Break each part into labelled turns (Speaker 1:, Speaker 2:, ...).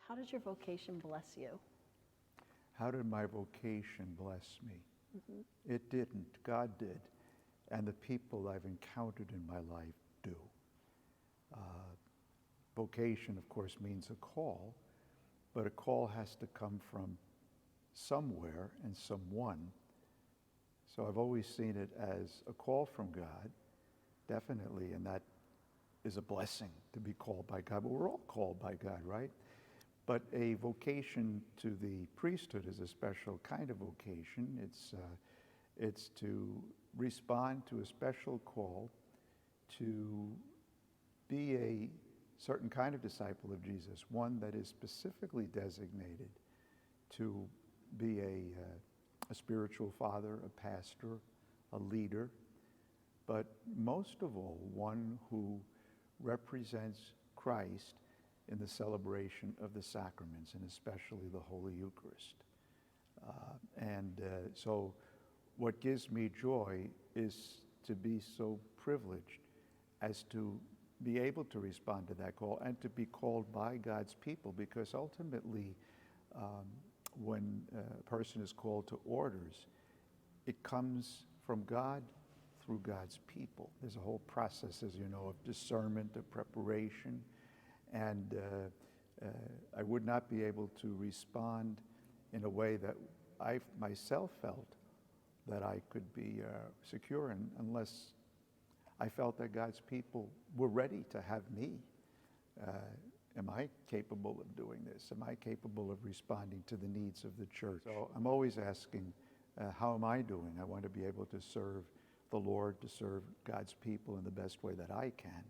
Speaker 1: How did your vocation bless you?
Speaker 2: How did my vocation bless me? It didn't. God did. And the people I've encountered in my life do. Vocation, of course, means a call, but a call has to come from somewhere and someone. So I've always seen it as a call from God, definitely, and that is a blessing to be called by God. But we're all called by God, right? But a vocation to the priesthood is a special kind of vocation. It's to respond to a special call to be a certain kind of disciple of Jesus, one that is specifically designated to be a spiritual father, a pastor, a leader, but most of all, one who represents Christ in the celebration of the sacraments, and especially the Holy Eucharist. So what gives me joy is to be so privileged as to be able to respond to that call and to be called by God's people, because ultimately when a person is called to orders, it comes from God through God's people. There's a whole process, as you know, of discernment, of preparation, and I would not be able to respond in a way that I myself felt that I could be secure in unless I felt that God's people were ready to have me. Am I capable of doing this? Am I capable of responding to the needs of the church? So I'm always asking, how am I doing? I want to be able to serve the Lord, to serve God's people in the best way that I can.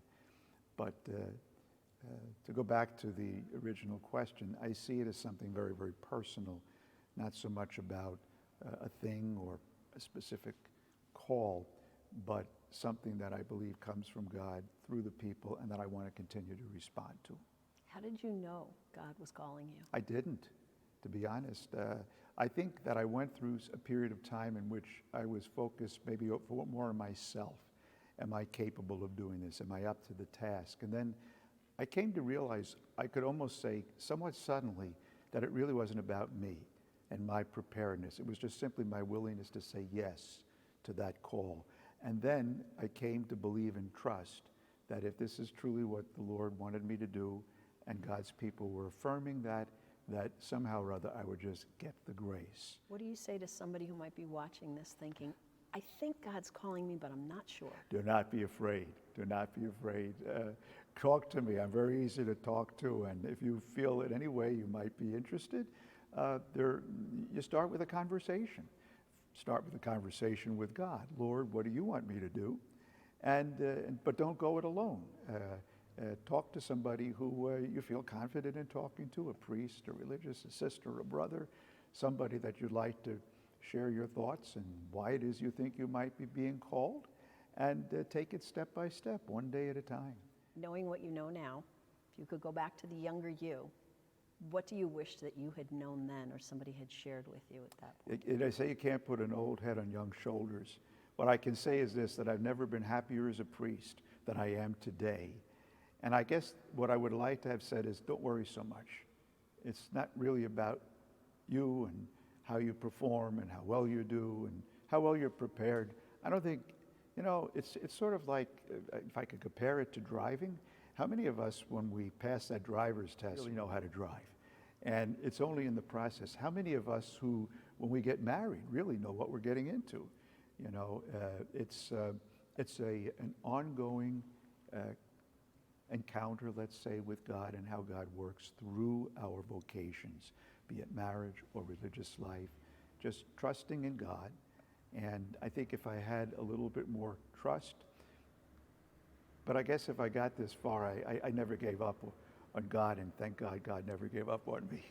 Speaker 2: But to go back to the original question, I see it as something very, very personal, not so much about a thing or a specific call, but something that I believe comes from God through the people and that I want to continue to respond to.
Speaker 1: How did you know God was calling you?
Speaker 2: I didn't, to be honest. I think that I went through a period of time in which I was focused maybe more on myself. Am I capable of doing this? Am I up to the task? And then I came to realize, I could almost say somewhat suddenly, that it really wasn't about me and my preparedness. It was just simply my willingness to say yes to that call. And then I came to believe and trust that if this is truly what the Lord wanted me to do, and God's people were affirming that somehow or other I would just get the grace.
Speaker 1: What do you say to somebody who might be watching this thinking, I think God's calling me, but I'm not sure?
Speaker 2: Do not be afraid. Do not be afraid. Talk to me. I'm very easy to talk to, and if you feel in any way you might be interested, you start with a conversation. Start with a conversation with God. Lord, what do you want me to do? But don't go it alone. Talk to somebody who you feel confident in talking to, a priest, a religious, a sister, a brother, somebody that you'd like to share your thoughts and why it is you think you might be being called, and take it step by step, one day at a time.
Speaker 1: Knowing what you know now, if you could go back to the younger you, what do you wish that you had known then or somebody had shared with you at that point?
Speaker 2: I say you can't put an old head on young shoulders. What I can say is this, that I've never been happier as a priest than I am today. And I guess what I would like to have said is, don't worry so much. It's not really about you and how you perform and how well you do and how well you're prepared. I don't think, it's sort of like, if I could compare it to driving, how many of us, when we pass that driver's test, really know how to drive? And it's only in the process. How many of us who, when we get married, really know what we're getting into? It's an ongoing encounter, let's say, with God and how God works through our vocations, be it marriage or religious life, just trusting in God. And I think if I had a little bit more trust, but I guess if I got this far, I never gave up on God, and thank God God never gave up on me.